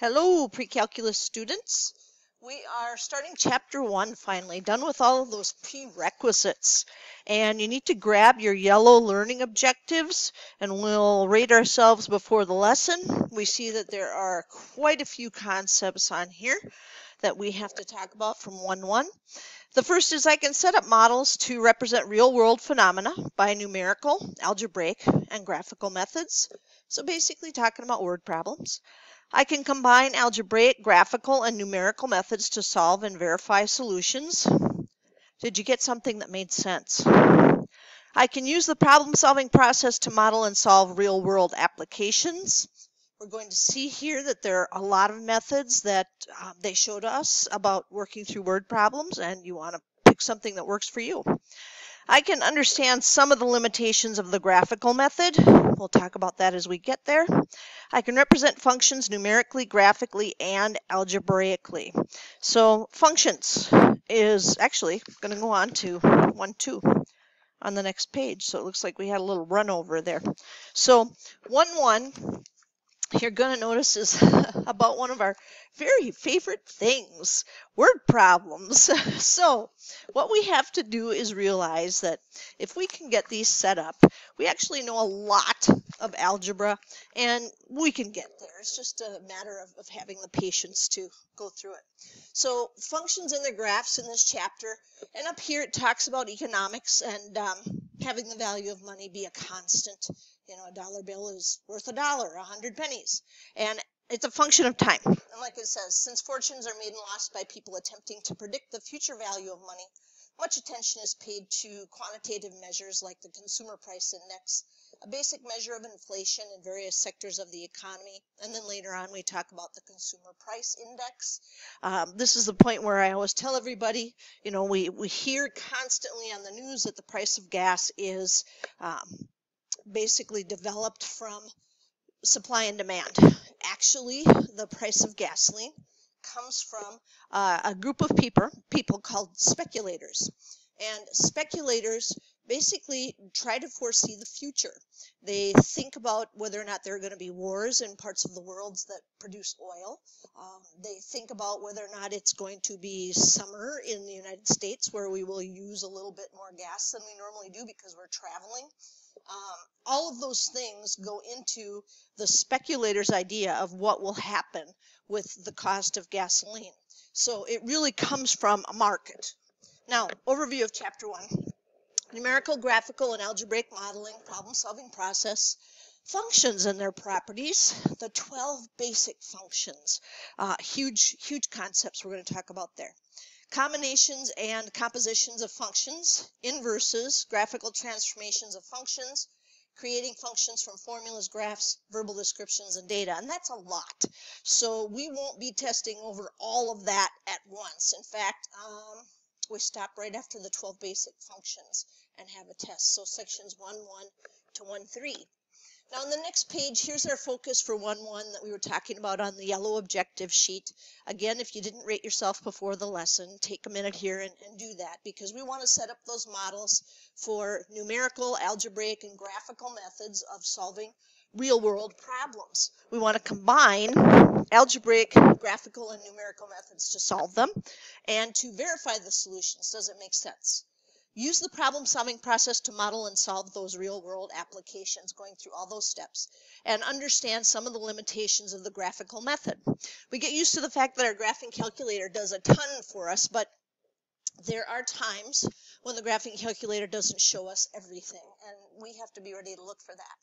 Hello, pre-calculus students. We are starting chapter 1 finally, done with all of those prerequisites. And you need to grab your yellow learning objectives and we'll rate ourselves before the lesson. We see that there are quite a few concepts on here that we have to talk about from 1-1. The first is I can set up models to represent real-world phenomena by numerical, algebraic, and graphical methods. So basically talking about word problems. I can combine algebraic, graphical, and numerical methods to solve and verify solutions. Did you get something that made sense? I can use the problem-solving process to model and solve real-world applications. We're going to see here that there are a lot of methods that they showed us about working through word problems, and you want to pick something that works for you. I can understand some of the limitations of the graphical method. We'll talk about that as we get there. I can represent functions numerically, graphically, and algebraically. So functions is actually going to go on to 1-2 on the next page. So it looks like we had a little run over there. So 1-1. You're going to notice is about one of our very favorite things, word problems. So what we have to do is realize that if we can get these set up, we actually know a lot of algebra and we can get there. It's just a matter of having the patience to go through it. So functions and their graphs in this chapter, and up here it talks about economics and having the value of money be a constant. You know, a dollar bill is worth $1, 100 pennies. And it's a function of time. And like it says, since fortunes are made and lost by people attempting to predict the future value of money, much attention is paid to quantitative measures like the consumer price index, a basic measure of inflation in various sectors of the economy. And then later on, we talk about the consumer price index. This is the point where I always tell everybody, you know, we hear constantly on the news that the price of gas is basically developed from supply and demand. Actually, the price of gasoline comes from a group of people called speculators. And speculators basically try to foresee the future. They think about whether or not there are going to be wars in parts of the world that produce oil. They think about whether or not it's going to be summer in the United States where we will use a little bit more gas than we normally do because we're traveling. All of those things go into the speculator's idea of what will happen with the cost of gasoline. So it really comes from a market. Now, overview of chapter 1. Numerical, graphical, and algebraic modeling, problem-solving process, functions and their properties, the 12 basic functions. Huge concepts we're going to talk about there. Combinations and compositions of functions, inverses, graphical transformations of functions, creating functions from formulas, graphs, verbal descriptions, and data. And that's a lot. So we won't be testing over all of that at once. In fact, we stop right after the 12 basic functions and have a test. So sections 1-1 to 1-3. Now on the next page, here's our focus for 1-1 that we were talking about on the yellow objective sheet. Again, if you didn't rate yourself before the lesson, take a minute here and do that because we want to set up those models for numerical, algebraic, and graphical methods of solving real-world problems. We want to combine algebraic, graphical, and numerical methods to solve them and to verify the solutions. Does it make sense? Use the problem-solving process to model and solve those real-world applications, going through all those steps, and understand some of the limitations of the graphical method. We get used to the fact that our graphing calculator does a ton for us, but there are times when the graphing calculator doesn't show us everything, and we have to be ready to look for that.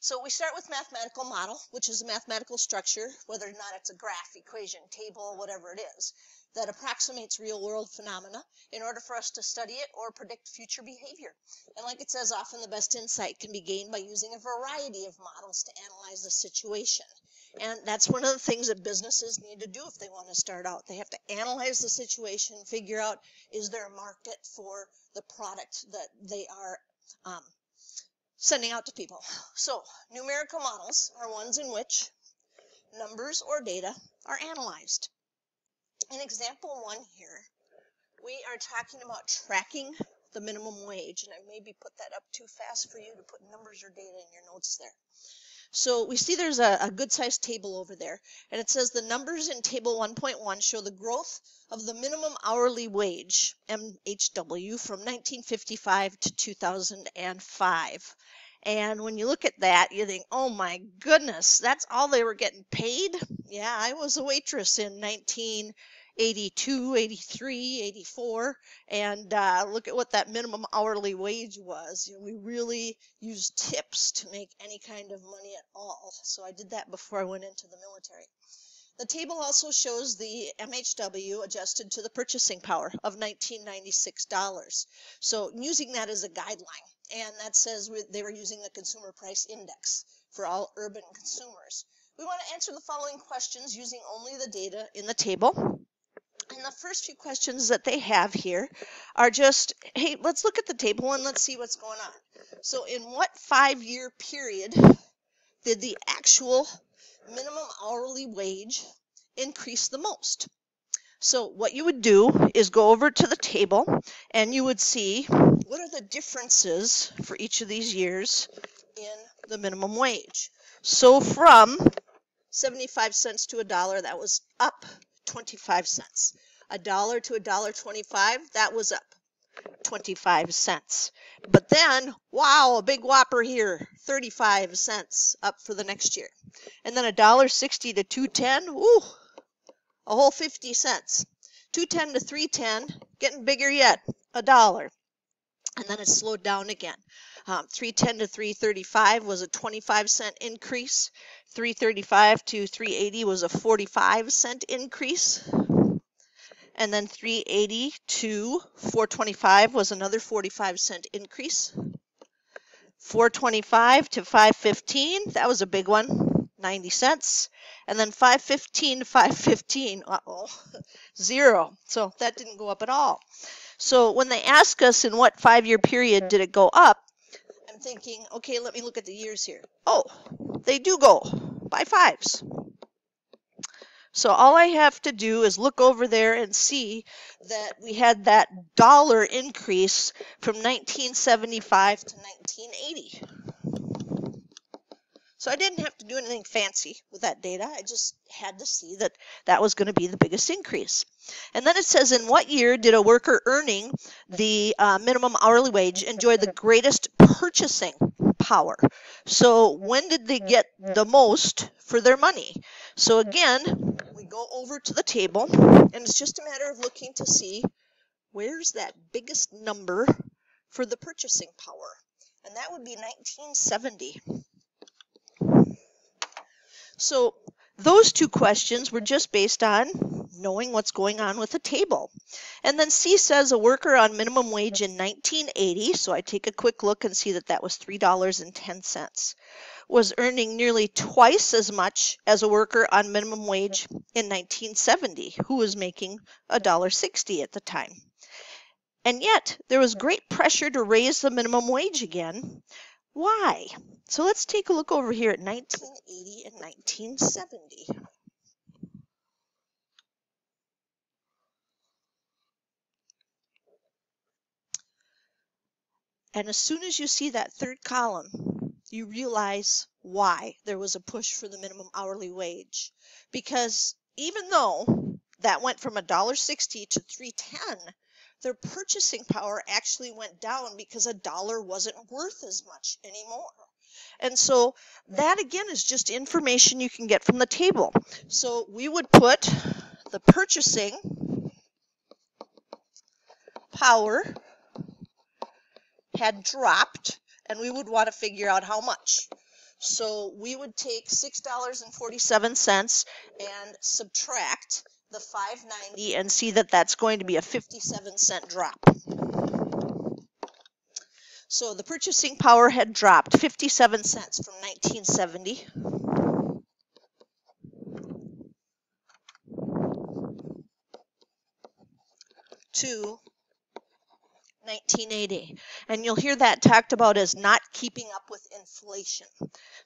So we start with mathematical model, which is a mathematical structure, whether or not it's a graph, equation, table, whatever it is, that approximates real-world phenomena in order for us to study it or predict future behavior. And like it says, often the best insight can be gained by using a variety of models to analyze the situation. And that's one of the things that businesses need to do if they want to start out. They have to analyze the situation, figure out, is there a market for the product that they are sending out to people. So numerical models are ones in which numbers or data are analyzed. In example 1 here, we are talking about tracking the minimum wage, and I maybe put that up too fast for you to put numbers or data in your notes there. So we see there's a good sized table over there, and it says the numbers in table 1.1 show the growth of the minimum hourly wage, MHW, from 1955 to 2005. And when you look at that, you think, oh my goodness, that's all they were getting paid? Yeah, I was a waitress in 1982, 83, 84, and look at what that minimum hourly wage was. You know, we really used tips to make any kind of money at all. So I did that before I went into the military. The table also shows the MHW adjusted to the purchasing power of $1996. So using that as a guideline, and that says they were using the Consumer Price Index for all urban consumers. We want to answer the following questions using only the data in the table. And the first few questions that they have here are just, hey, let's look at the table and let's see what's going on. So in what 5-year period did the actual minimum hourly wage increase the most? So what you would do is go over to the table and you would see what are the differences for each of these years in the minimum wage. So from 75 cents to $1, that was up 25 cents. $1 to $1.25, that was up 25 cents. But then, wow, a big whopper here, 35 cents up for the next year. And then $1.60 to $2.10, ooh, a whole 50 cents. $2.10 to $3.10, getting bigger yet, $1. And then it slowed down again. $3.10 to $3.35 was a 25-cent increase. $3.35 to $3.80 was a 45-cent increase. And then $3.80 to $4.25 was another 45-cent increase. $4.25 to $5.15, that was a big one, 90 cents. And then $5.15 to $5.15, uh-oh, 0. So that didn't go up at all. So when they ask us in what 5-year period did it go up, I'm thinking, okay, let me look at the years here. Oh, they do go by 5s. So all I have to do is look over there and see that we had that dollar increase from 1975 to 1980. So I didn't have to do anything fancy with that data. I just had to see that that was going to be the biggest increase. And then it says, in what year did a worker earning the minimum hourly wage enjoy the greatest purchasing power? So when did they get the most for their money? So again, we go over to the table, and it's just a matter of looking to see where's that biggest number for the purchasing power. And that would be 1970. So those two questions were just based on knowing what's going on with the table. And then C says a worker on minimum wage in 1980, so I take a quick look and see that that was $3.10, was earning nearly twice as much as a worker on minimum wage in 1970, who was making $1.60 at the time. And yet, there was great pressure to raise the minimum wage again. Why? So let's take a look over here at 1980 and 1970. And as soon as you see that third column, you realize why there was a push for the minimum hourly wage. Because even though that went from $1.60 to $3.10, their purchasing power actually went down because $1 wasn't worth as much anymore. And so that again is just information you can get from the table. So we would put the purchasing power had dropped, and we would want to figure out how much. So we would take $6.47 and subtract the $5.90 and see that that's going to be a 57-cent drop. So the purchasing power had dropped 57 cents from 1970 to 1980. And you'll hear that talked about as not keeping up with inflation.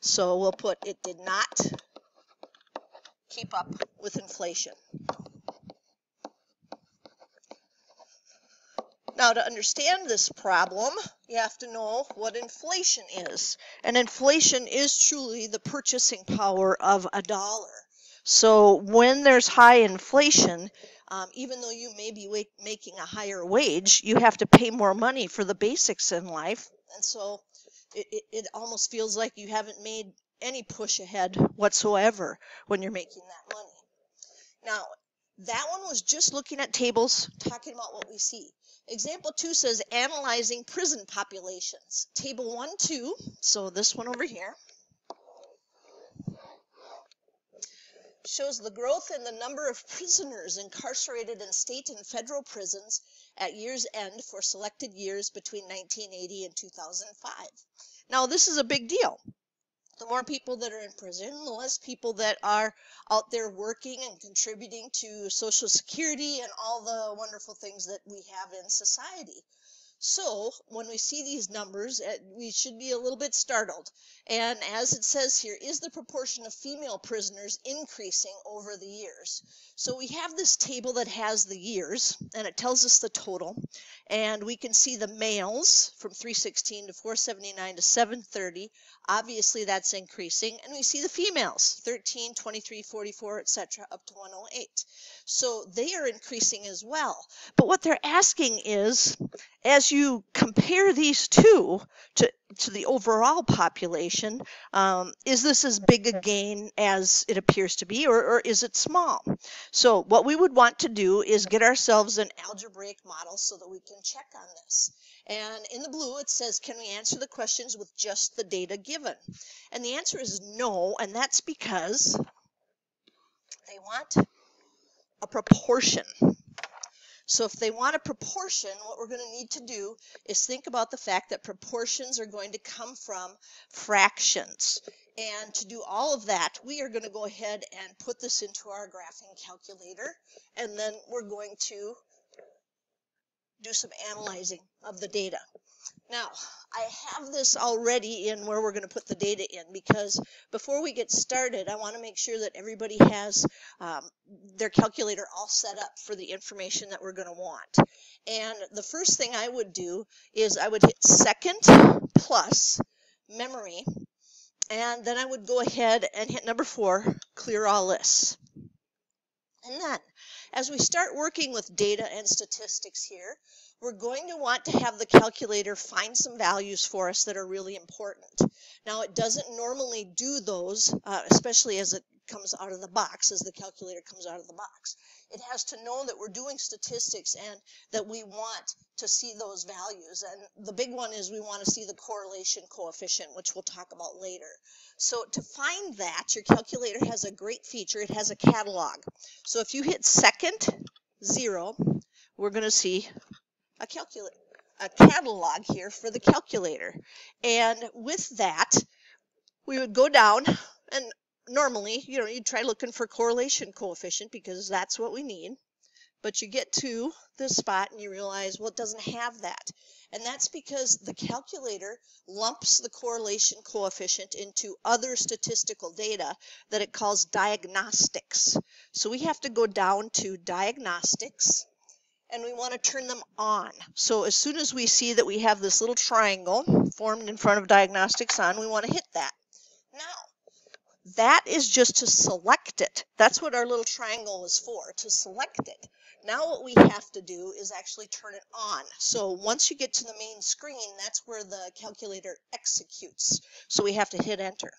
So we'll put it did not keep up with inflation. Now, to understand this problem, you have to know what inflation is. And inflation is truly the purchasing power of a dollar. So when there's high inflation, even though you may be making a higher wage, you have to pay more money for the basics in life. And so it almost feels like you haven't made any push ahead whatsoever when you're making that money. Now, that one was just looking at tables, talking about what we see. Example 2 says analyzing prison populations. Table 1, 2, so this one over here, shows the growth in the number of prisoners incarcerated in state and federal prisons at year's end for selected years between 1980 and 2005. Now, this is a big deal. The more people that are in prison, the less people that are out there working and contributing to Social Security and all the wonderful things that we have in society. So when we see these numbers, we should be a little bit startled. And as it says here, is the proportion of female prisoners increasing over the years? So we have this table that has the years, and it tells us the total. And we can see the males from 316 to 479 to 730. Obviously, that's increasing. And we see the females, 13, 23, 44, etc., up to 108. So they are increasing as well. But what they're asking is, as you compare these two to the overall population, is this as big a gain as it appears to be, or is it small? So what we would want to do is get ourselves an algebraic model so that we can check on this. And in the blue it says, can we answer the questions with just the data given? And the answer is no, and that's because they want a proportion. So if they want a proportion, what we're going to need to do is think about the fact that proportions are going to come from fractions. And to do all of that, we are going to go ahead and put this into our graphing calculator, and then we're going to do some analyzing of the data. Now, I have this already in where we're going to put the data in, because before we get started, I want to make sure that everybody has their calculator all set up for the information that we're going to want. And the first thing I would do is I would hit second plus memory, and then I would go ahead and hit number 4, clear all lists. And then, as we start working with data and statistics here, we're going to want to have the calculator find some values for us that are really important. Now, it doesn't normally do those, especially as it comes out of the box, as the calculator comes out of the box. It has to know that we're doing statistics and that we want to see those values. And the big one is we want to see the correlation coefficient, which we'll talk about later. So to find that, your calculator has a great feature. It has a catalog. So if you hit second 0, we're going to see a catalog here for the calculator. And with that, we would go down, and normally, you'd try looking for correlation coefficient because that's what we need. But you get to this spot and you realize, well, it doesn't have that. And that's because the calculator lumps the correlation coefficient into other statistical data that it calls diagnostics. So we have to go down to diagnostics, and we want to turn them on. So as soon as we see that we have this little triangle formed in front of diagnostics on, we want to hit that. Now, that is just to select it. That's what our little triangle is for, to select it. Now what we have to do is actually turn it on. So once you get to the main screen, that's where the calculator executes. So we have to hit enter.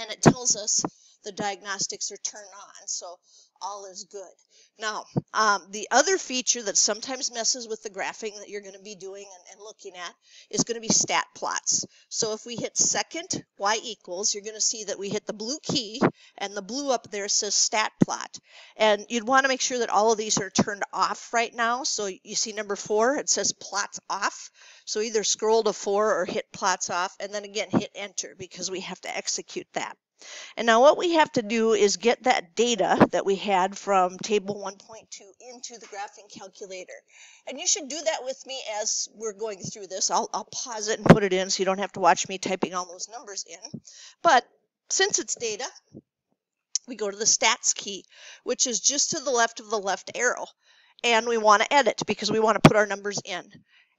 And it tells us the diagnostics are turned on, so all is good. Now, the other feature that sometimes messes with the graphing that you're going to be doing and looking at is going to be stat plots. So if we hit second y equals, you're going to see that we hit the blue key, and the blue up there says stat plot. And you'd want to make sure that all of these are turned off right now. So you see number 4, it says plots off. So either scroll to 4 or hit plots off, and then again hit enter because we have to execute that. And now what we have to do is get that data that we had from table 1.2 into the graphing calculator. And you should do that with me as we're going through this. I'll pause it and put it in so you don't have to watch me typing all those numbers in. But since it's data, we go to the stats key, which is just to the left of the left arrow. and we want to edit because we want to put our numbers in.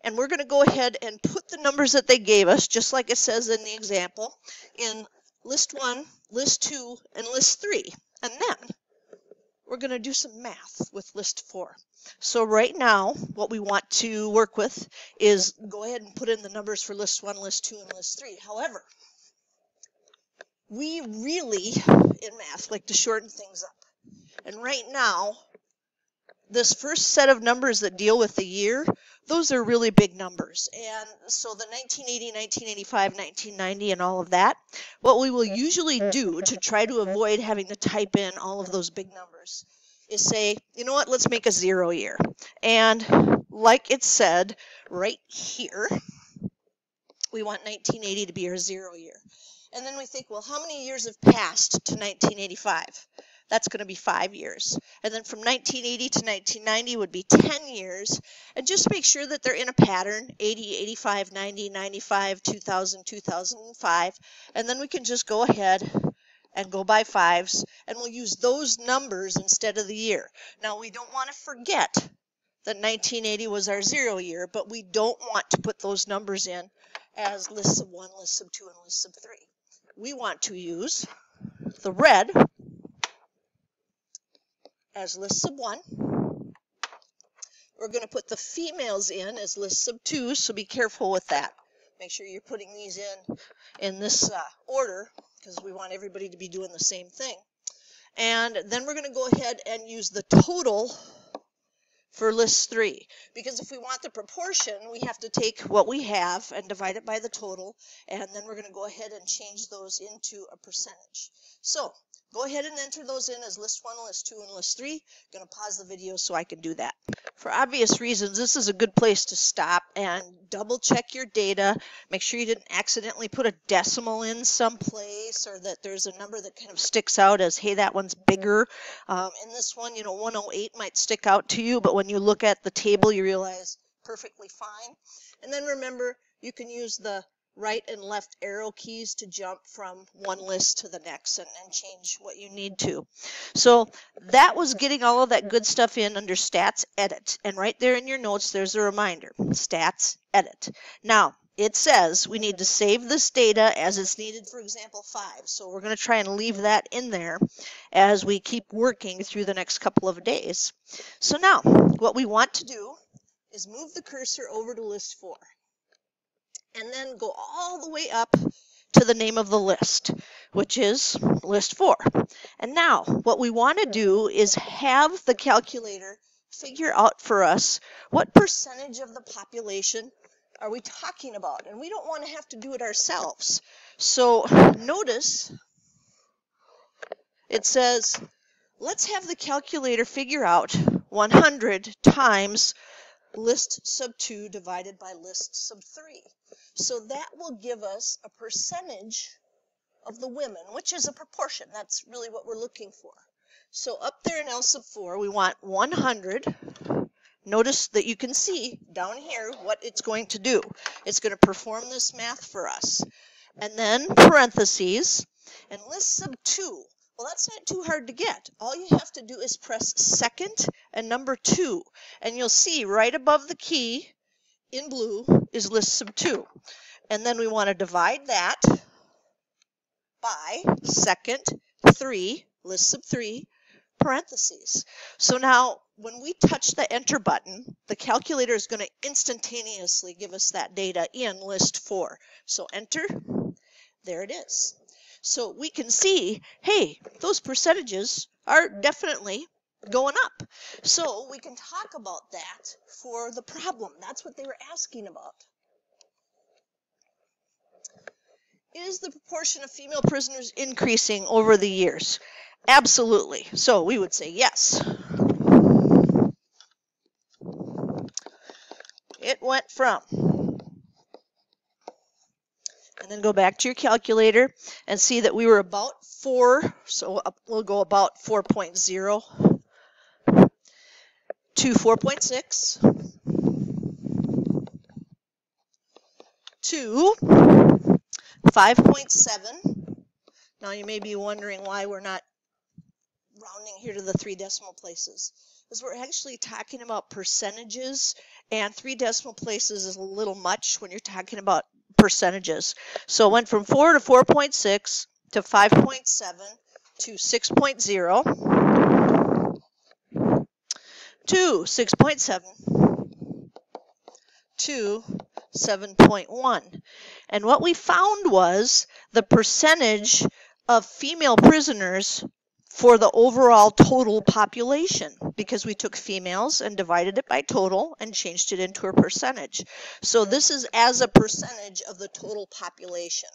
And we're going to go ahead and put the numbers that they gave us, just like it says in the example, in list 1, list 2, and list 3. And then we're going to do some math with list 4. So right now, what we want to work with is go ahead and put in the numbers for list 1, list 2, and list 3. However, we really, in math, like to shorten things up. And right now, this first set of numbers that deal with the year, those are really big numbers. And so the 1980, 1985, 1990, and all of that, what we will usually do to try to avoid having to type in all of those big numbers is say, you know what, let's make a 0 year. And like it said right here, we want 1980 to be our 0 year. And then we think, well, how many years have passed to 1985? That's going to be 5 years. And then from 1980 to 1990 would be 10 years. And just make sure that they're in a pattern, 80, 85, 90, 95, 2000, 2005. And then we can just go ahead and go by 5s, and we'll use those numbers instead of the year. Now, we don't want to forget that 1980 was our 0 year, but we don't want to put those numbers in as lists of 1, lists of 2, and lists of 3. We want to use the red as lists of 1. We're going to put the females in as lists of 2, so be careful with that. Make sure you're putting these in this order, because we want everybody to be doing the same thing. And then we're going to go ahead and use the total for list 3, because if we want the proportion, we have to take what we have and divide it by the total, and then we're going to go ahead and change those into a percentage. So go ahead and enter those in as list 1, list 2, and list 3. I'm going to pause the video so I can do that. For obvious reasons, this is a good place to stop and double check your data. Make sure you didn't accidentally put a decimal in someplace, or that there's a number that kind of sticks out as, hey, that one's bigger. In this one, 108 might stick out to you, but when you look at the table, you realize perfectly fine. And then remember, you can use the right and left arrow keys to jump from one list to the next and change what you need to. So that was getting all of that good stuff in under Stats Edit. And right there in your notes, there's a reminder, Stats Edit. Now, it says we need to save this data as it's needed for example 5. So we're going to try and leave that in there as we keep working through the next couple of days. So now, what we want to do is move the cursor over to list 4. And then go all the way up to the name of the list, which is list 4. And now what we want to do is have the calculator figure out for us what percentage of the population are we talking about. And we don't want to have to do it ourselves. So notice it says, let's have the calculator figure out 100 times list sub 2 divided by list sub 3. So that will give us a percentage of the women, which is a proportion. That's really what we're looking for. So up there in L sub 4, we want 100. Notice that you can see down here what it's going to do. It's going to perform this math for us. And then parentheses, and list sub 2. Well, that's not too hard to get. All you have to do is press second and number 2. And you'll see right above the key in blue is list sub 2. And then we want to divide that by second 3, list sub 3, parentheses. So now when we touch the enter button, the calculator is going to instantaneously give us that data in list 4. So enter, there it is. So we can see, hey, those percentages are definitely going up. So we can talk about that for the problem. That's what they were asking about. Is the proportion of female prisoners increasing over the years? Absolutely. So we would say yes. It went from, and then go back to your calculator and see that we were about 4, so we'll go about 4.0 to 4.6 to 5.7. Now you may be wondering why we're not rounding here to the 3 decimal places, is we're actually talking about percentages, and 3 decimal places is a little much when you're talking about percentages. So it went from 4 to 4.6 to 5.7 to 6.0 to 6.7 to 7.1. And what we found was the percentage of female prisoners for the overall total population, because we took females and divided it by total and changed it into a percentage. So this is as a percentage of the total population.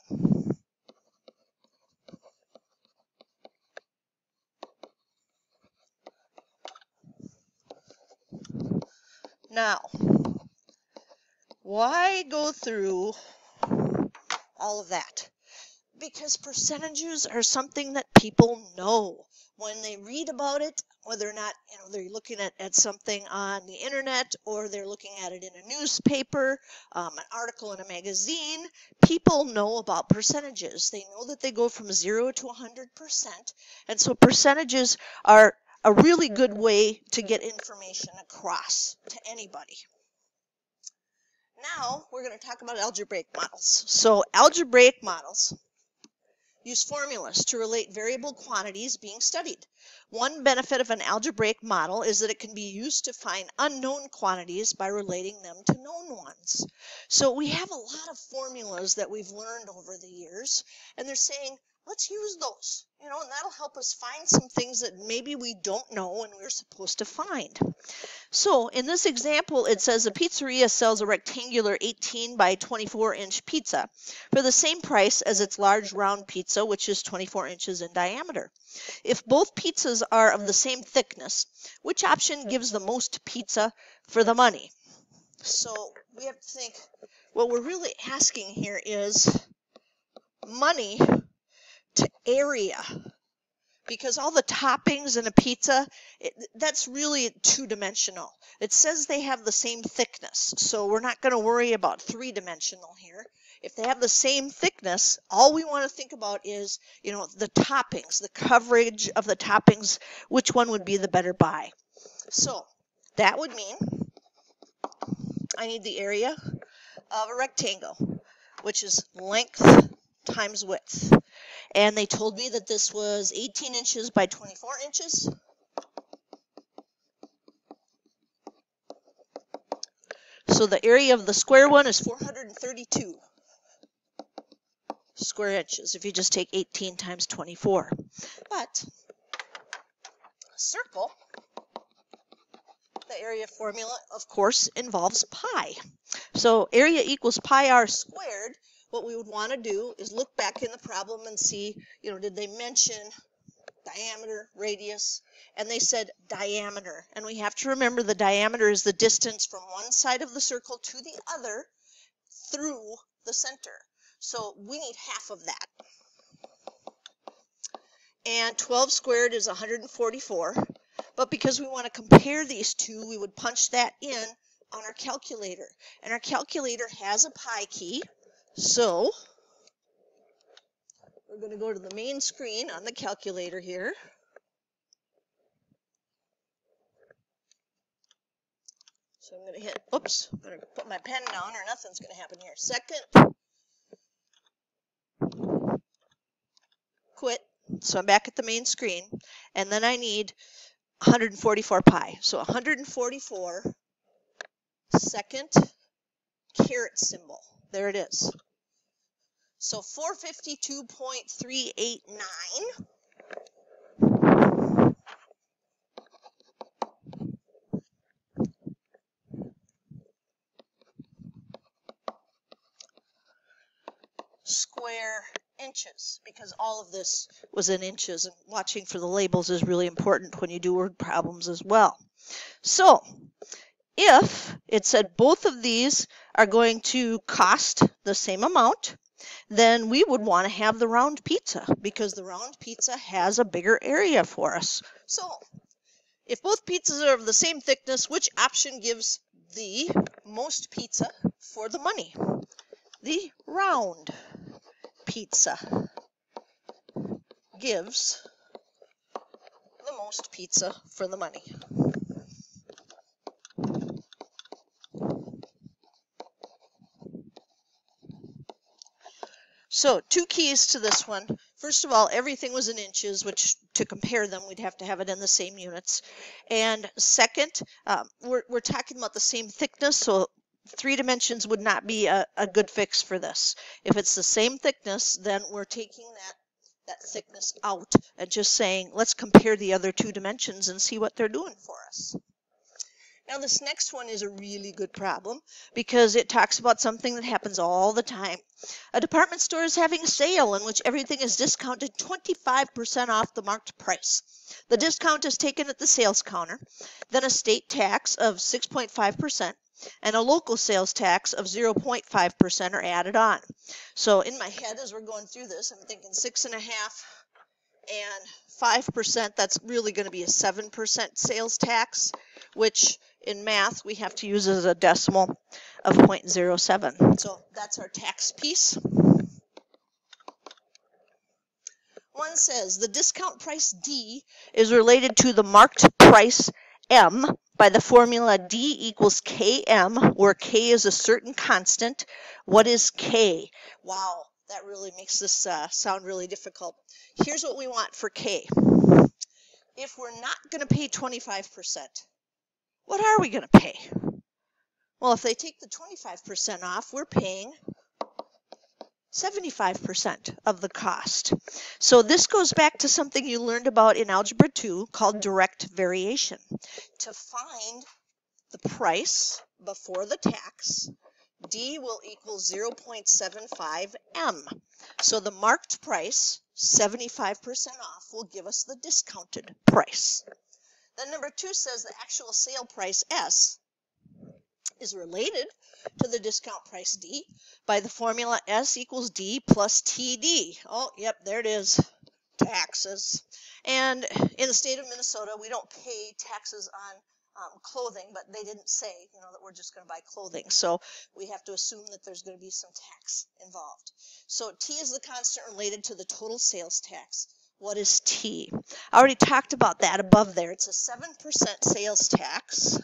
Now, why go through all of that? Because percentages are something that people know. When they read about it, whether or not they're looking at something on the internet or they're looking at it in a newspaper, an article in a magazine, people know about percentages. They know that they go from 0 to 100%, and so percentages are a really good way to get information across to anybody. Now we're going to talk about algebraic models. So algebraic models use formulas to relate variable quantities being studied. One benefit of an algebraic model is that it can be used to find unknown quantities by relating them to known ones. So we have a lot of formulas that we've learned over the years, and they're saying, let's use those, and that'll help us find some things that maybe we don't know and we're supposed to find. So in this example, it says a pizzeria sells a rectangular 18 by 24 inch pizza for the same price as its large round pizza, which is 24 inches in diameter. If both pizzas are of the same thickness, which option gives the most pizza for the money? So we have to think, what we're really asking here is money to area. Because all the toppings in a pizza, that's really two-dimensional. It says they have the same thickness, so we're not going to worry about three-dimensional here. If they have the same thickness, all we want to think about is, the toppings, the coverage of the toppings, which one would be the better buy. So that would mean I need the area of a rectangle, which is length times width. And they told me that this was 18 inches by 24 inches. So the area of the square one is 432 square inches if you just take 18 times 24. But a circle, the area formula, of course, involves pi. So area equals pi r squared. What we would want to do is look back in the problem and see, did they mention diameter, radius? And they said diameter. And we have to remember the diameter is the distance from one side of the circle to the other through the center. So we need half of that. And 12 squared is 144. But because we want to compare these two, we would punch that in on our calculator. And our calculator has a pi key. So we're going to go to the main screen on the calculator here. So I'm going to hit, oops, I'm going to put my pen down or nothing's going to happen here. Second, quit. So I'm back at the main screen. And then I need 144 pi. So 144 second caret symbol. There it is. So 452.389 square inches, because all of this was in inches, and watching for the labels is really important when you do word problems as well. So if it said both of these are going to cost the same amount, then we would want to have the round pizza, because the round pizza has a bigger area for us. So if both pizzas are of the same thickness, which option gives the most pizza for the money? The round pizza gives the most pizza for the money. So 2 keys to this one. First of all, everything was in inches, which to compare them, we'd have to have it in the same units. And second, we're talking about the same thickness, so 3 dimensions would not be a good fix for this. If it's the same thickness, then we're taking that thickness out and just saying, let's compare the other 2 dimensions and see what they're doing for us. Now this next one is a really good problem because it talks about something that happens all the time. A department store is having a sale in which everything is discounted 25% off the marked price. The discount is taken at the sales counter, then a state tax of 6.5% and a local sales tax of 0.5% are added on. So in my head as we're going through this, I'm thinking 6.5% and 5%, that's really going to be a 7% sales tax, which in math we have to use as a decimal of 0.07. So that's our tax piece. One says the discount price D is related to the marked price M by the formula D equals Km, where K is a certain constant. What is K? Wow, that really makes this sound really difficult. Here's what we want for K. If we're not going to pay 25%, what are we going to pay? Well, if they take the 25% off, we're paying 75% of the cost. So this goes back to something you learned about in Algebra 2 called direct variation. To find the price before the tax, D will equal 0.75 M. So the marked price, 75% off, will give us the discounted price. Then number 2 says the actual sale price S is related to the discount price D by the formula S equals D plus TD. Oh, yep, there it is, taxes. And in the state of Minnesota, we don't pay taxes on clothing, but they didn't say, that we're just going to buy clothing. So we have to assume that there's going to be some tax involved. So T is the constant related to the total sales tax. What is T? I already talked about that above there. It's a 7% sales tax.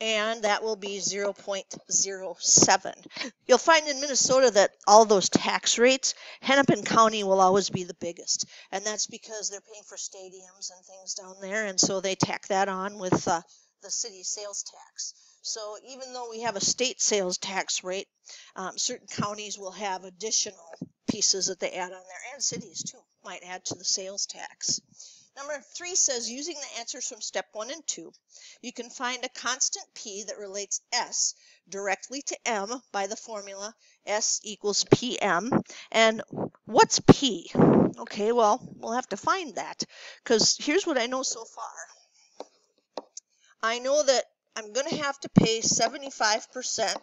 And that will be 0.07. You'll find in Minnesota that all those tax rates, Hennepin County will always be the biggest. And that's because they're paying for stadiums and things down there, and so they tack that on with the city sales tax. So even though we have a state sales tax rate, certain counties will have additional pieces that they add on there, and cities too might add to the sales tax. Number 3 says, using the answers from step 1 and 2, you can find a constant P that relates S directly to M by the formula S equals PM. And what's P? Okay, well, we'll have to find that, because here's what I know so far. I know that I'm going to have to pay 75%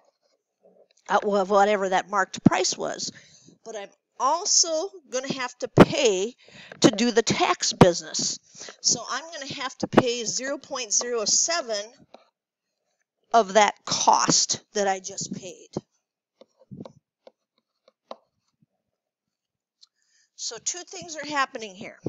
of whatever that marked price was, but I'm also going to have to pay to do the tax business. So I'm going to have to pay 0.07 of that cost that I just paid. So 2 things are happening here.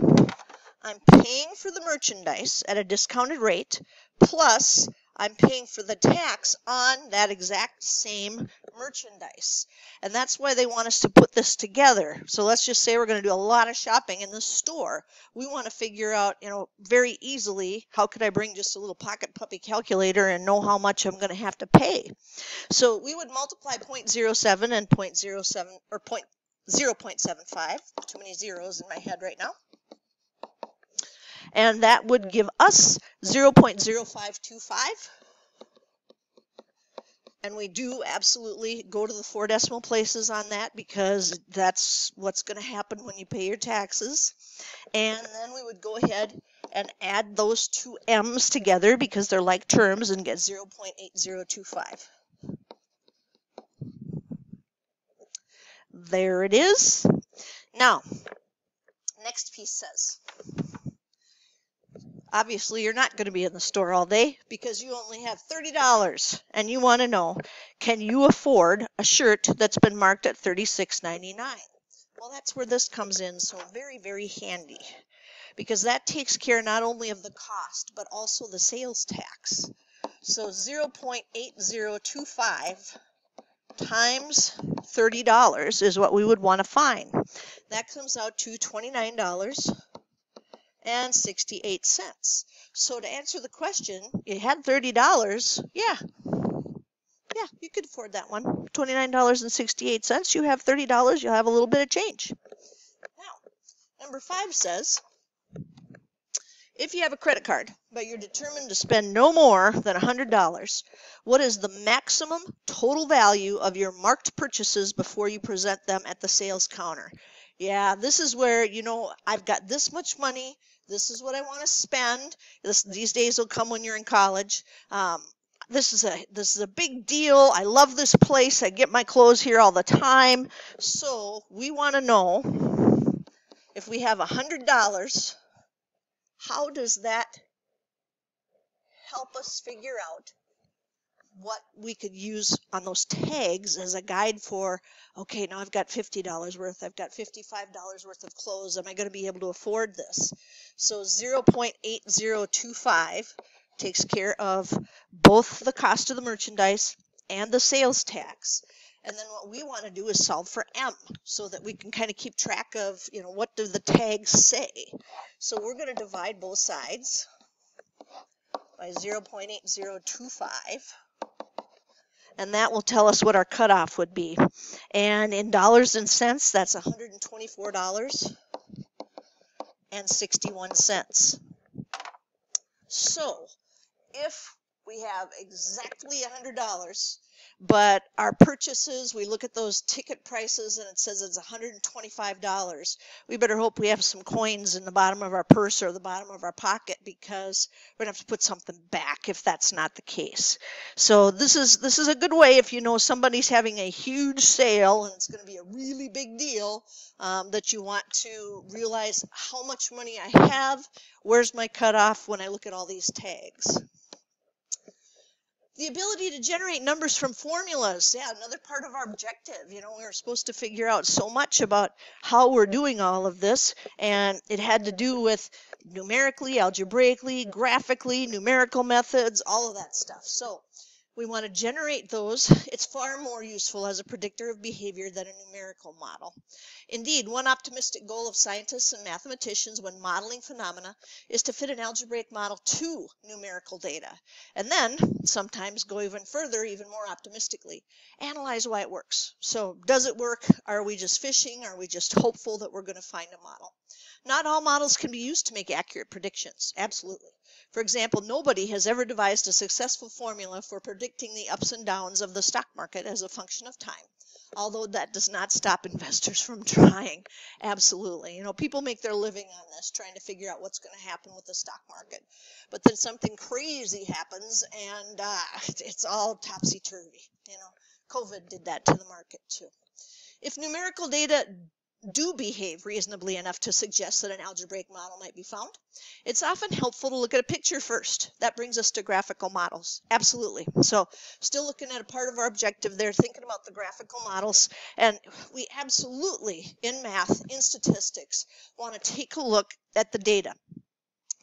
I'm paying for the merchandise at a discounted rate, plus I'm paying for the tax on that exact same merchandise. And that's why they want us to put this together. So let's just say we're going to do a lot of shopping in the store. We want to figure out, very easily, how could I bring just a little pocket puppy calculator and know how much I'm going to have to pay. So we would multiply 0.07 and 0.07 or 0.75. Too many zeros in my head right now. And that would give us 0.0525. And we do absolutely go to the 4 decimal places on that, because that's what's going to happen when you pay your taxes. And then we would go ahead and add those 2 M's together, because they're like terms, and get 0.8025. There it is. Now, next piece says, obviously, you're not going to be in the store all day because you only have $30, and you want to know, can you afford a shirt that's been marked at $36.99? Well, that's where this comes in, so very, very handy, because that takes care not only of the cost, but also the sales tax. So 0.8025 times $30 is what we would want to find. That comes out to $29.68. So to answer the question, you had $30. Yeah, you could afford that one. $29.68. You have $30. You'll have a little bit of change. Now, number 5 says, if you have a credit card, but you're determined to spend no more than $100, what is the maximum total value of your marked purchases before you present them at the sales counter? Yeah, this is where, I've got this much money. This is what I want to spend. These days will come when you're in college. This is a big deal. I love this place. I get my clothes here all the time. So we want to know, if we have $100, how does that help us figure out what we could use on those tags as a guide for, okay, now I've got $50 worth, I've got $55 worth of clothes, am I going to be able to afford this? So 0.8025 takes care of both the cost of the merchandise and the sales tax. And then what we want to do is solve for M, so that we can kind of keep track of, what do the tags say. So we're going to divide both sides by 0.8025. And that will tell us what our cutoff would be. And in dollars and cents, that's $124.61. So if we have exactly $100, but our purchases, we look at those ticket prices and it says it's $125, we better hope we have some coins in the bottom of our purse or the bottom of our pocket, because we're going to have to put something back if that's not the case. So this is a good way, if you know somebody's having a huge sale and it's going to be a really big deal, that you want to realize how much money I have, where's my cutoff when I look at all these tags. The ability to generate numbers from formulas, yeah, another part of our objective. We're supposed to figure out so much about how we're doing all of this, and it had to do with numerically, algebraically, graphically, numerical methods, all of that stuff. So we want to generate those. It's far more useful as a predictor of behavior than a numerical model. Indeed, one optimistic goal of scientists and mathematicians when modeling phenomena is to fit an algebraic model to numerical data, and then sometimes go even further, even more optimistically, analyze why it works. So does it work? Are we just fishing? Are we just hopeful that we're going to find a model? Not all models can be used to make accurate predictions. Absolutely. For example, nobody has ever devised a successful formula for predicting the ups and downs of the stock market as a function of time. Although that does not stop investors from trying. Absolutely. People make their living on this, trying to figure out what's going to happen with the stock market. But then something crazy happens, and it's all topsy-turvy. COVID did that to the market too. If numerical data do behave reasonably enough to suggest that an algebraic model might be found, it's often helpful to look at a picture first. That brings us to graphical models. Absolutely. So still looking at a part of our objective there, thinking about the graphical models, and we absolutely, in math, in statistics, want to take a look at the data.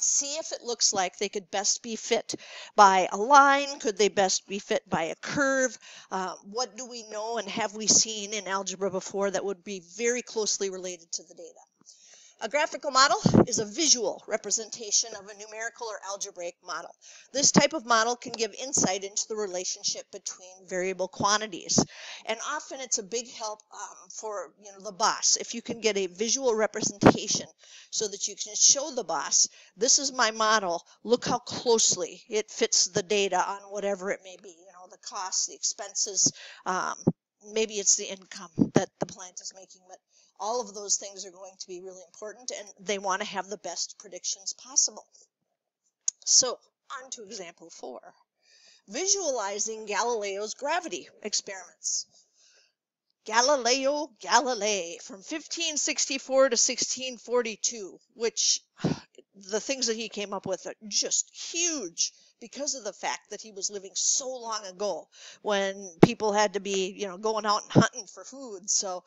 See if it looks like they could best be fit by a line. Could they best be fit by a curve? What do we know and have we seen in algebra before that would be very closely related to the data? A graphical model is a visual representation of a numerical or algebraic model. This type of model can give insight into the relationship between variable quantities. And often it's a big help for the boss. If you can get a visual representation so that you can show the boss, this is my model, look how closely it fits the data on whatever it may be, the costs, the expenses, maybe it's the income that the plant is making, but all of those things are going to be really important, and they want to have the best predictions possible. So, on to example 4. Visualizing Galileo's gravity experiments. Galileo Galilei from 1564 to 1642, which the things that he came up with are just huge because of the fact that he was living so long ago when people had to be, going out and hunting for food. So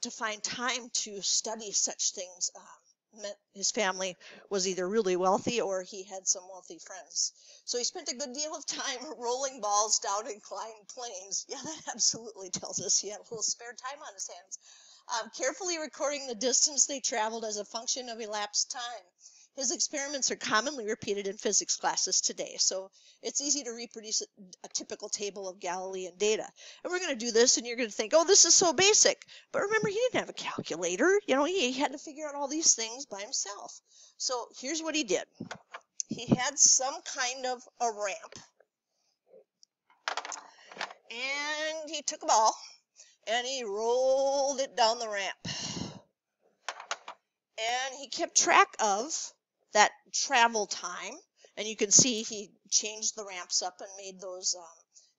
to find time to study such things meant his family was either really wealthy or he had some wealthy friends. So he spent a good deal of time rolling balls down inclined planes. Yeah, that absolutely tells us he had a little spare time on his hands. Carefully recording the distance they traveled as a function of elapsed time. His experiments are commonly repeated in physics classes today, so it's easy to reproduce a typical table of Galilean data. And we're going to do this, and you're going to think, oh, this is so basic. But remember, he didn't have a calculator. He had to figure out all these things by himself. So here's what he did. He had some kind of a ramp, and he took a ball, and he rolled it down the ramp. And he kept track of that travel time, and you can see he changed the ramps up and made those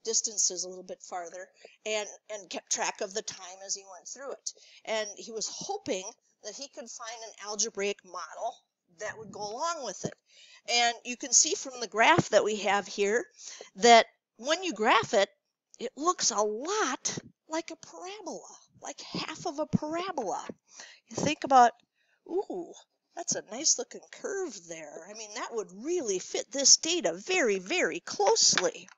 distances a little bit farther, and kept track of the time as he went through it. And he was hoping that he could find an algebraic model that would go along with it. And you can see from the graph that we have here that when you graph it, it looks a lot like a parabola, like half of a parabola. You think about, ooh, that's a nice looking curve there. I mean, that would really fit this data very, very closely.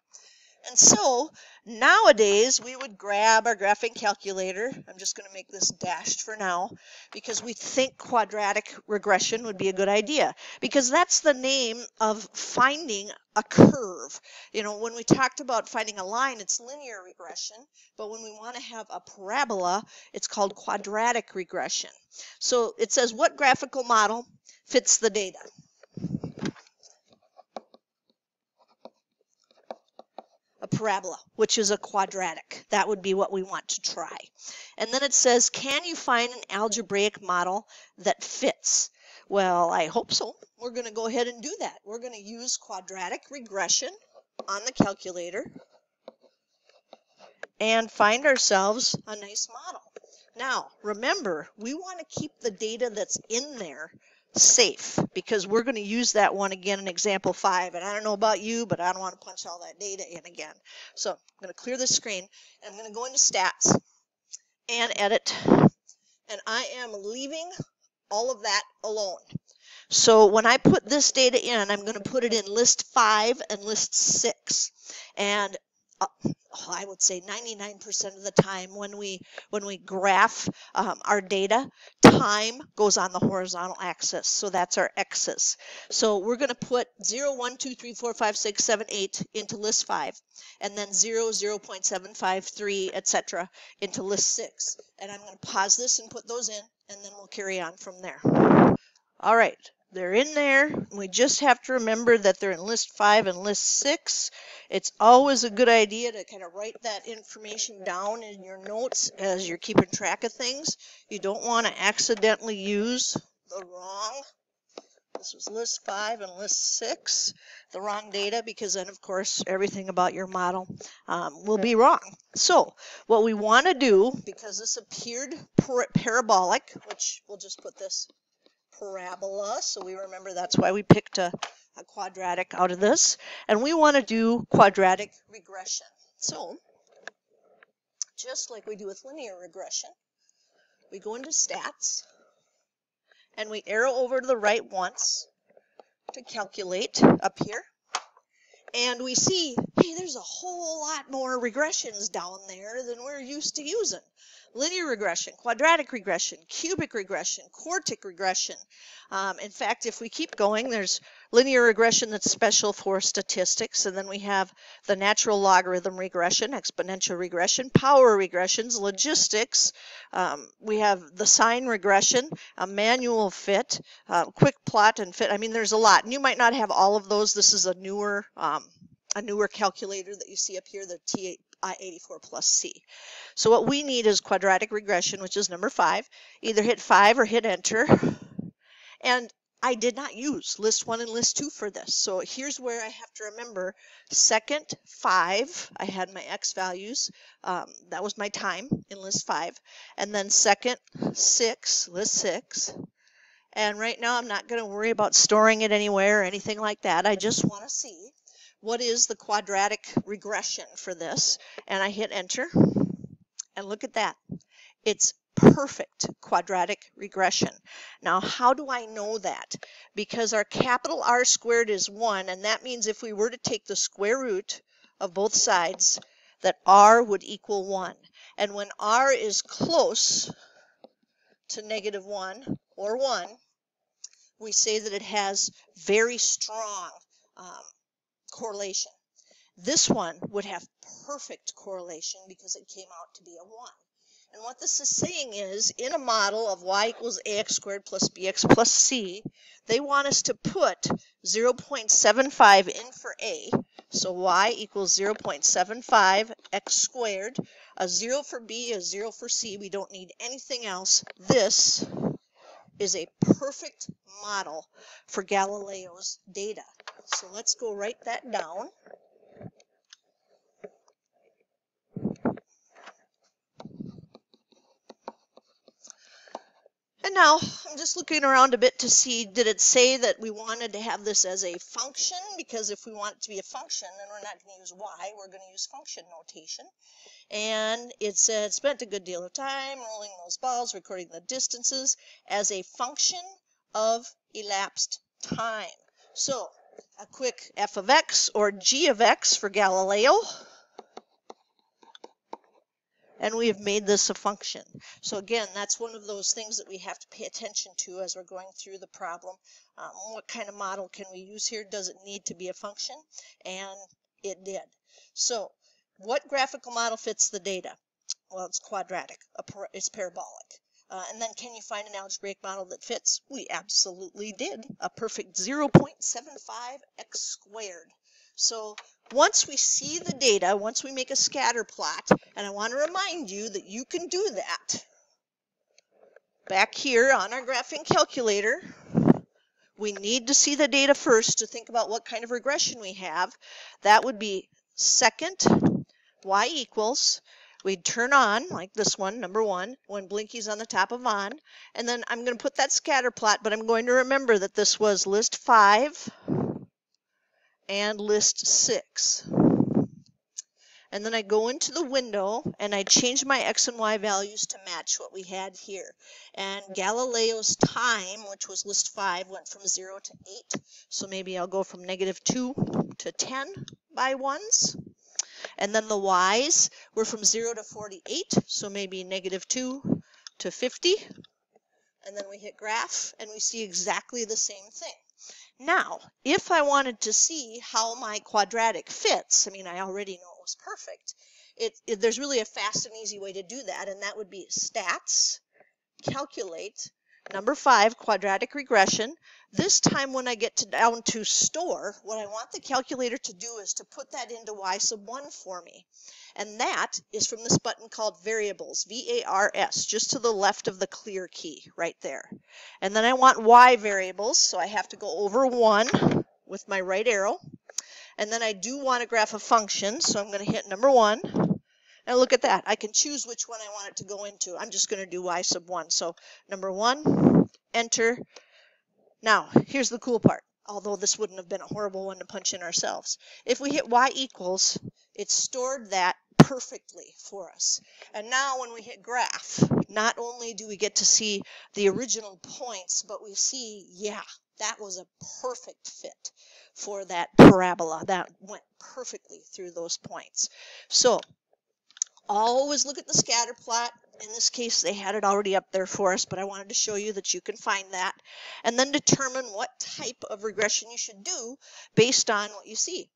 And so nowadays we would grab our graphing calculator. I'm just going to make this dashed for now because we think quadratic regression would be a good idea, because that's the name of finding a curve. When we talked about finding a line, it's linear regression, but when we want to have a parabola, it's called quadratic regression. So it says, what graphical model fits the data? A parabola, which is a quadratic. That would be what we want to try. And then it says, can you find an algebraic model that fits? Well, I hope so. We're going to go ahead and do that. We're going to use quadratic regression on the calculator and find ourselves a nice model. Now, remember, we want to keep the data that's in there safe, because we're going to use that one again in example 5, and I don't know about you, but I don't want to punch all that data in again. So I'm going to clear the screen, and I'm going to go into stats and edit, and I am leaving all of that alone. So when I put this data in, I'm going to put it in list 5 and list 6, and I would say 99% of the time when we graph our data, time goes on the horizontal axis. So that's our x's. So we're going to put 0, 1, 2, 3, 4, 5, 6, 7, 8 into list 5, and then 0, 0.753, etc. into list 6. And I'm going to pause this and put those in, and then we'll carry on from there. All right. They're in there. We just have to remember that they're in list 5 and list 6. It's always a good idea to kind of write that information down in your notes as you're keeping track of things. You don't want to accidentally use the wrong, this was list 5 and list 6, the wrong data, because then, of course, everything about your model will be wrong. So what we want to do, because this appeared parabolic, which we'll just put this parabola, so we remember that's why we picked a quadratic out of this, and we want to do quadratic regression. So just like we do with linear regression, we go into stats and we arrow over to the right once to calculate up here, and we see, hey, there's a whole lot more regressions down there than we're used to using. Linear regression, quadratic regression, cubic regression, quartic regression. In fact, if we keep going, there's linear regression that's special for statistics, and then we have the natural logarithm regression, exponential regression, power regressions, logistics. We have the sign regression, a manual fit, quick plot and fit. I mean, there's a lot, and you might not have all of those. This is a newer calculator that you see up here, the I-84 plus C. So what we need is quadratic regression, which is number 5. Either hit 5 or hit enter. And I did not use list 1 and list 2 for this. So here's where I have to remember. Second 5, I had my x values. That was my time in list 5. And then second 6, list 6. And right now I'm not going to worry about storing it anywhere or anything like that. I just want to see what is the quadratic regression for this. And I hit enter. And look at that. It's perfect quadratic regression. Now, how do I know that? Because our capital R squared is 1, and that means if we were to take the square root of both sides, that R would equal 1. And when R is close to -1 or 1, we say that it has very strong correlation. This one would have perfect correlation because it came out to be a 1. And what this is saying is, in a model of y equals ax squared plus bx plus c, they want us to put 0.75 in for a. So y equals 0.75 x squared, a 0 for b, a 0 for c. We don't need anything else. This is a perfect model for Galileo's data. So let's go write that down. And now I'm just looking around a bit to see, did it say that we wanted to have this as a function? Because if we want it to be a function, then we're not going to use y, we're going to use function notation. And it said, spent a good deal of time rolling those balls, recording the distances as a function of elapsed time. So a quick f of x or g of x for Galileo. And we have made this a function. So again, that's one of those things that we have to pay attention to as we're going through the problem. What kind of model can we use here? Does it need to be a function? And it did. So what graphical model fits the data? Well, it's quadratic. It's parabolic. And then can you find an algebraic model that fits? We absolutely did. A perfect 0.75 x squared. So once we see the data, once we make a scatter plot, and I want to remind you that you can do that back here on our graphing calculator. We need to see the data first to think about what kind of regression we have. That would be second y equals, we'd turn on, like this one, number 1, when Blinky's on the top of on, and then I'm going to put that scatter plot, but I'm going to remember that this was list 5 and list 6. And then I go into the window and I change my x and y values to match what we had here. And Galileo's time, which was list 5, went from 0 to 8. So maybe I'll go from -2 to 10 by 1s. And then the y's were from 0 to 48, so maybe -2 to 50. And then we hit graph and we see exactly the same thing. Now, if I wanted to see how my quadratic fits, I mean, I already know it was perfect. There's really a fast and easy way to do that, and that would be stats, calculate, number 5, quadratic regression. This time when I get down to store, what I want the calculator to do is to put that into y sub 1 for me. And that is from this button called variables, V-A-R-S, just to the left of the clear key right there. And then I want y variables, so I have to go over 1 with my right arrow. And then I do want to graph a function, so I'm going to hit number 1. And look at that. I can choose which one I want it to go into. I'm just going to do y sub 1. So number 1, enter. Now, here's the cool part, although this wouldn't have been a horrible one to punch in ourselves. If we hit y equals, it stored that perfectly for us. And now when we hit graph, not only do we get to see the original points, but we see, yeah, that was a perfect fit for that parabola. That went perfectly through those points. So always look at the scatter plot. In this case, they had it already up there for us, but I wanted to show you that you can find that. And then determine what type of regression you should do based on what you see.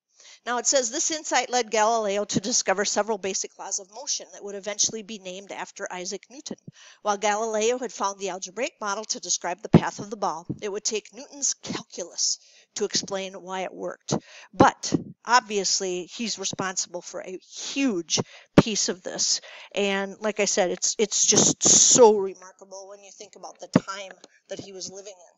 Now it says this insight led Galileo to discover several basic laws of motion that would eventually be named after Isaac Newton. While Galileo had found the algebraic model to describe the path of the ball, it would take Newton's calculus to explain why it worked. But obviously he's responsible for a huge piece of this, and like I said, it's just so remarkable when you think about the time that he was living in.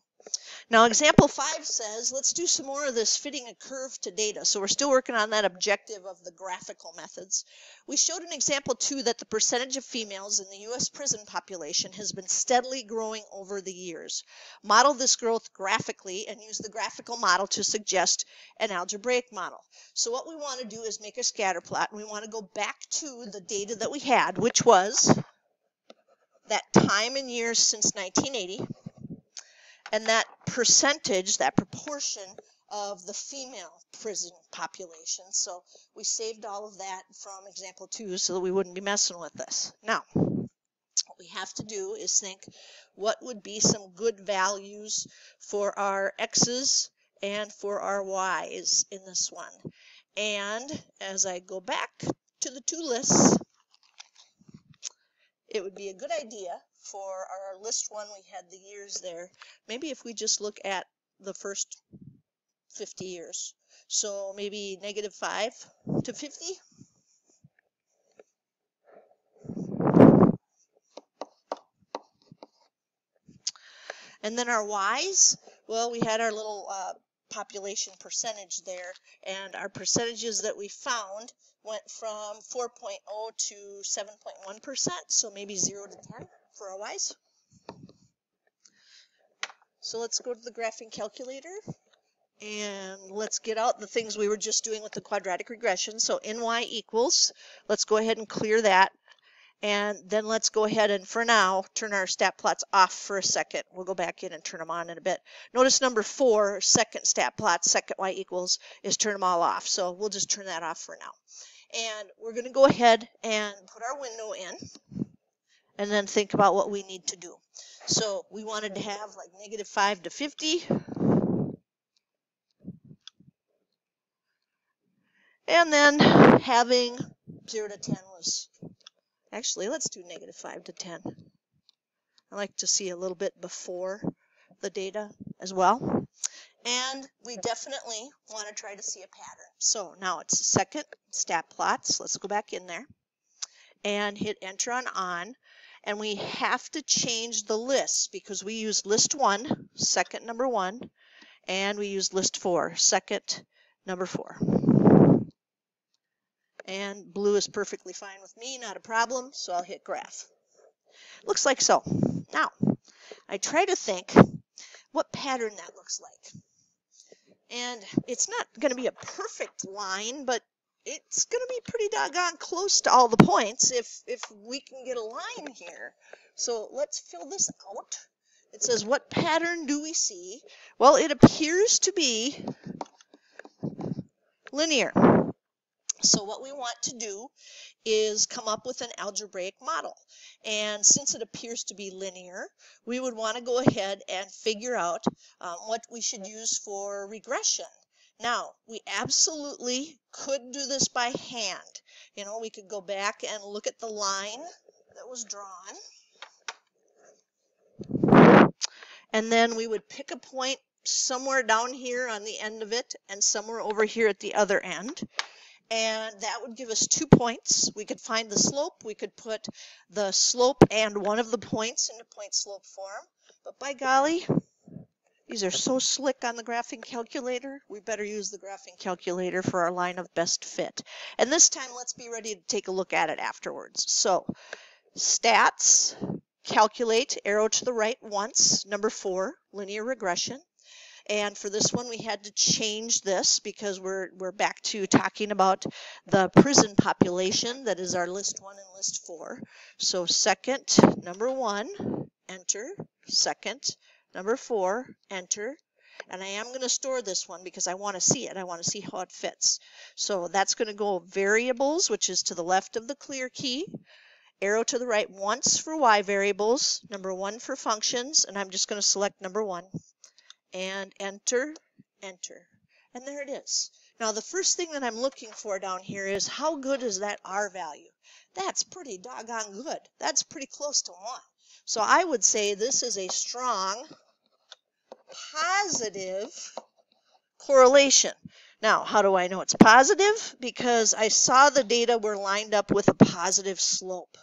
Now example 5 says, let's do some more of this fitting a curve to data. So we're still working on that objective of the graphical methods. We showed in example 2 that the percentage of females in the U.S. prison population has been steadily growing over the years. Model this growth graphically and use the graphical model to suggest an algebraic model. So what we want to do is make a scatter plot, and we want to go back to the data that we had, which was that time in years since 1980. And that percentage, that proportion of the female prison population. So we saved all of that from example 2 so that we wouldn't be messing with this. Now, what we have to do is think what would be some good values for our x's and for our y's in this one. And as I go back to the 2 lists, it would be a good idea for our list 1, we had the years there. Maybe if we just look at the first 50 years. So maybe -5 to 50. And then our y's, well, we had our little population percentage there, and our percentages that we found went from 4.0 to 7.1%, so maybe 0 to 10 for our y's. So let's go to the graphing calculator, and let's get out the things we were just doing with the quadratic regression. So ny equals, let's go ahead and clear that. And then let's go ahead and, for now, turn our stat plots off for a second. We'll go back in and turn them on in a bit. Notice number 4, second stat plot, second y equals, is turn them all off. So we'll just turn that off for now. And we're going to go ahead and put our window in and then think about what we need to do. So we wanted to have like -5 to 50. And then having 0 to 10 was... Actually, let's do -5 to 10. I like to see a little bit before the data as well. And we definitely want to try to see a pattern. So now it's second stat plots. Let's go back in there and hit enter on. And we have to change the lists because we use list 1, second number 1, and we use list 4, second number 4. And blue is perfectly fine with me, not a problem, so I'll hit graph. Looks like so. Now, I try to think what pattern that looks like. And it's not going to be a perfect line, but it's going to be pretty doggone close to all the points if we can get a line here. So let's fill this out. It says, what pattern do we see? Well, it appears to be linear. So what we want to do is come up with an algebraic model. And since it appears to be linear, we would want to go ahead and figure out what we should use for regression. Now, we absolutely could do this by hand. You know, we could go back and look at the line that was drawn. And then we would pick a point somewhere down here on the end of it and somewhere over here at the other end. And that would give us 2 points. We could find the slope. We could put the slope and one of the points into point slope form. But by golly, these are so slick on the graphing calculator. We better use the graphing calculator for our line of best fit. And this time, let's be ready to take a look at it afterwards. So, stats, calculate, arrow to the right once, number 4, linear regression. And for this one, we had to change this because we're back to talking about the prison population. That is our list 1 and list 4. So second, number 1, enter. Second, number 4, enter. And I am going to store this one because I want to see it. I want to see how it fits. So that's going to go variables, which is to the left of the clear key. Arrow to the right once for y variables. Number 1 for functions. And I'm just going to select number 1. And enter, enter. And there it is. Now the first thing that I'm looking for down here is how good is that R value? That's pretty doggone good. That's pretty close to 1. So I would say this is a strong positive correlation. Now, how do I know it's positive? Because I saw the data were lined up with a positive slope.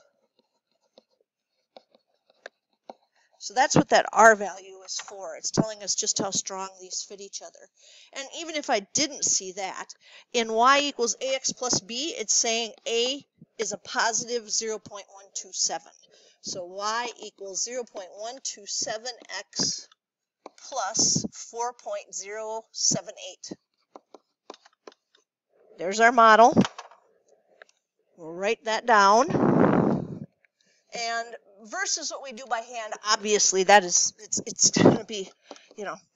So that's what that R value is for. It's telling us just how strong these fit each other. And even if I didn't see that, in y equals ax plus b, it's saying a is a positive 0.127. So y equals 0.127x plus 4.078. There's our model. We'll write that down. And versus what we do by hand, obviously that is, it's going to be,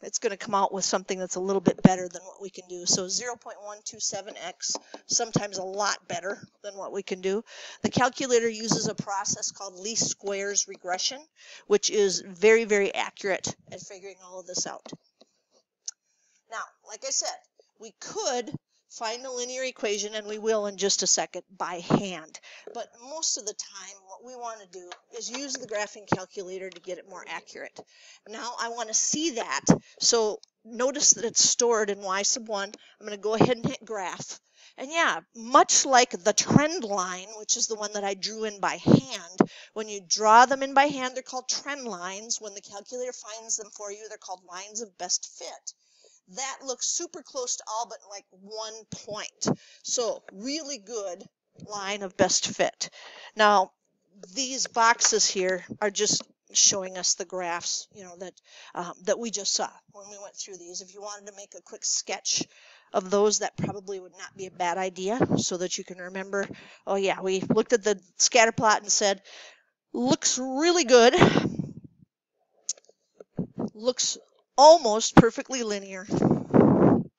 it's going to come out with something that's a little bit better than what we can do. So 0.127x, sometimes a lot better than what we can do. The calculator uses a process called least squares regression, which is very, very accurate at figuring all of this out. Now, like I said, we could find the linear equation, and we will in just a second, by hand. But most of the time, what we want to do is use the graphing calculator to get it more accurate. Now, I want to see that. So notice that it's stored in y sub 1. I'm going to go ahead and hit graph. And yeah, much like the trend line, which is the one that I drew in by hand, when you draw them in by hand, they're called trend lines. When the calculator finds them for you, they're called lines of best fit. That looks super close to all but like 1 point. So really good line of best fit. Now, these boxes here are just showing us the graphs, that we just saw when we went through these. If you wanted to make a quick sketch of those, that probably would not be a bad idea, so that you can remember, oh yeah, we looked at the scatter plot and said, looks really good, looks almost perfectly linear, and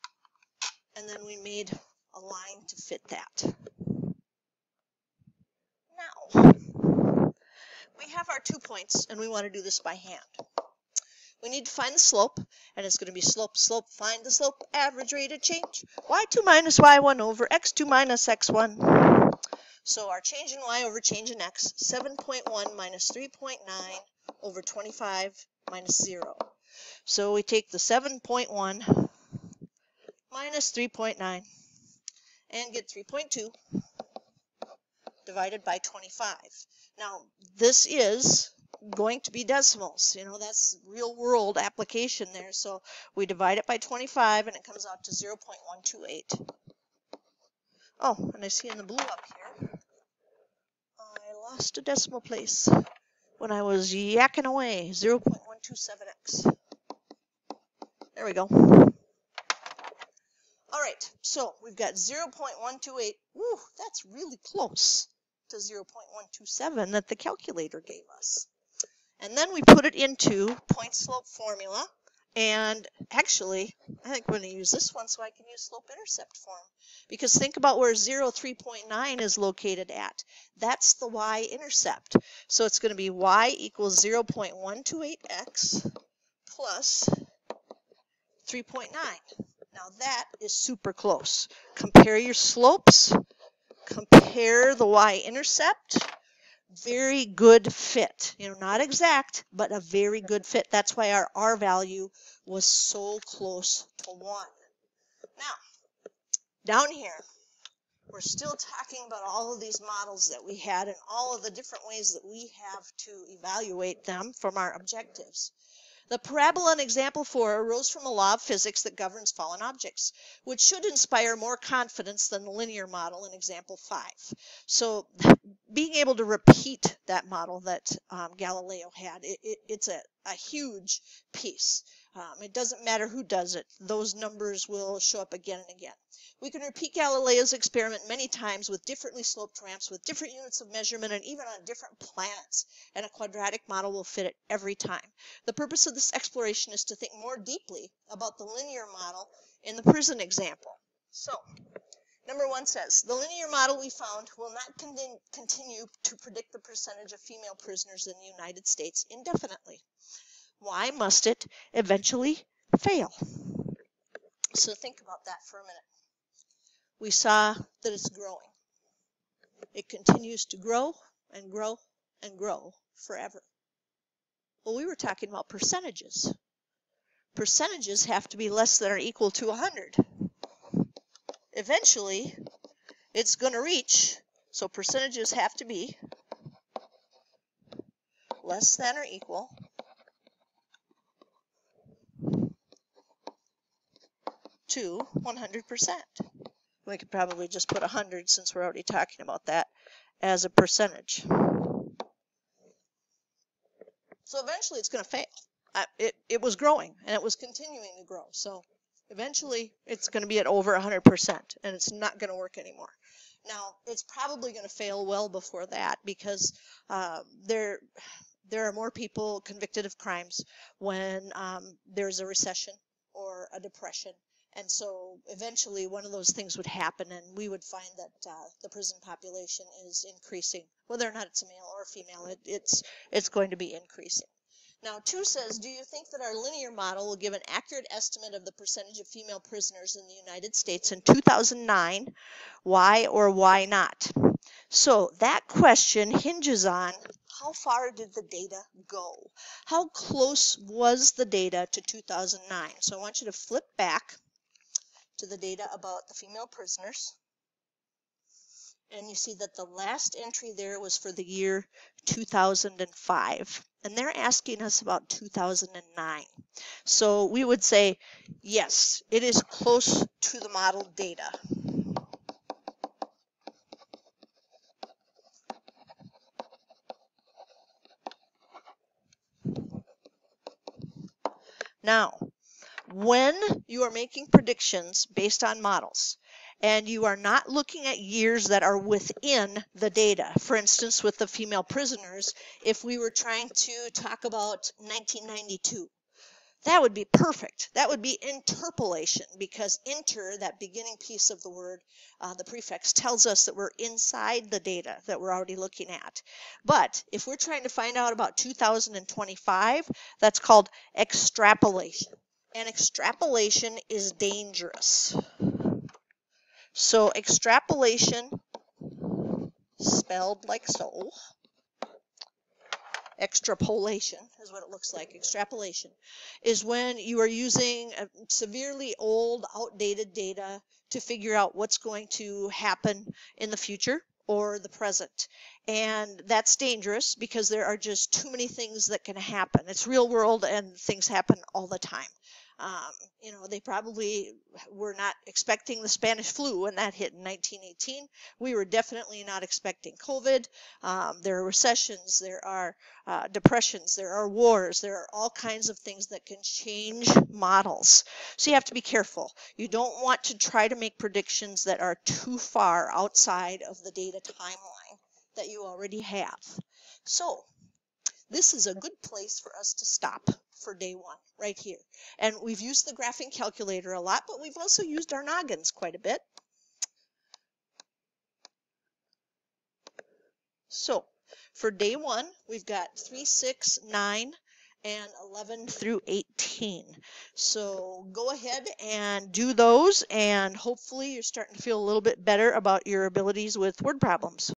then we made a line to fit that. Now, we have our 2 points, and we want to do this by hand. We need to find the slope, and it's going to be slope, slope, find the slope, average rate of change, y2 minus y1 over x2 minus x1. So our change in y over change in x, 7.1 minus 3.9 over 25 minus 0. So we take the 7.1 minus 3.9 and get 3.2 divided by 25. Now, this is going to be decimals. That's real world application there. So we divide it by 25 and it comes out to 0.128. Oh, and I see in the blue up here, I lost a decimal place when I was yakking away, 0.127x. There we go. All right, so we've got 0.128. Woo, that's really close to 0.127 that the calculator gave us. And then we put it into point-slope formula. And actually, I think we're going to use this one so I can use slope-intercept form. Because think about where 3.9 is located at. That's the y-intercept. So it's going to be y equals 0.128x plus 3.9. Now that is super close. Compare your slopes. Compare the y-intercept. Very good fit. Not exact, but a very good fit. That's why our R value was so close to 1. Now, down here, we're still talking about all of these models that we had and all of the different ways that we have to evaluate them from our objectives. The parabola in example 4 arose from a law of physics that governs fallen objects, which should inspire more confidence than the linear model in example 5. So being able to repeat that model that Galileo had, it's a huge piece. It doesn't matter who does it. Those numbers will show up again and again. We can repeat Galileo's experiment many times with differently sloped ramps, with different units of measurement, and even on different planets, and a quadratic model will fit it every time. The purpose of this exploration is to think more deeply about the linear model in the prison example. So, number 1 says, the linear model we found will not continue to predict the percentage of female prisoners in the United States indefinitely. Why must it eventually fail? So think about that for a minute. We saw that it's growing. It continues to grow and grow and grow forever. Well, we were talking about percentages. Percentages have to be less than or equal to 100. Eventually, it's going to reach, so percentages have to be less than or equal to 100%. We could probably just put 100 since we're already talking about that as a percentage. So eventually it's going to fail. It was growing and it was continuing to grow. So eventually it's going to be at over 100% and it's not going to work anymore. Now it's probably going to fail well before that because there are more people convicted of crimes when there's a recession or a depression. And so eventually one of those things would happen and we would find that the prison population is increasing. Whether or not it's a male or female, it's going to be increasing. Now 2 says, do you think that our linear model will give an accurate estimate of the percentage of female prisoners in the United States in 2009? Why or why not? So that question hinges on how far did the data go? How close was the data to 2009? So I want you to flip back to the data about the female prisoners. And you see that the last entry there was for the year 2005. And they're asking us about 2009. So we would say, yes, it is close to the model data. Now, when you are making predictions based on models, and you are not looking at years that are within the data. For instance, with the female prisoners, if we were trying to talk about 1992, that would be perfect. That would be interpolation, because inter, that beginning piece of the word, the prefix, tells us that we're inside the data that we're already looking at. But if we're trying to find out about 2025, that's called extrapolation. And extrapolation is dangerous. So extrapolation, spelled like so, extrapolation is what it looks like. Extrapolation is when you are using severely old, outdated data to figure out what's going to happen in the future or the present. And that's dangerous because there are just too many things that can happen. It's real world and things happen all the time. You know, they probably were not expecting the Spanish flu when that hit in 1918. We were definitely not expecting COVID. There are recessions, there are depressions, there are wars, there are all kinds of things that can change models. So you have to be careful. You don't want to try to make predictions that are too far outside of the data timeline that you already have. So this is a good place for us to stop for day 1, right here. And we've used the graphing calculator a lot, but we've also used our noggins quite a bit. So for day 1, we've got 3, 6, 9, and 11 through 18. So go ahead and do those, and hopefully you're starting to feel a little bit better about your abilities with word problems.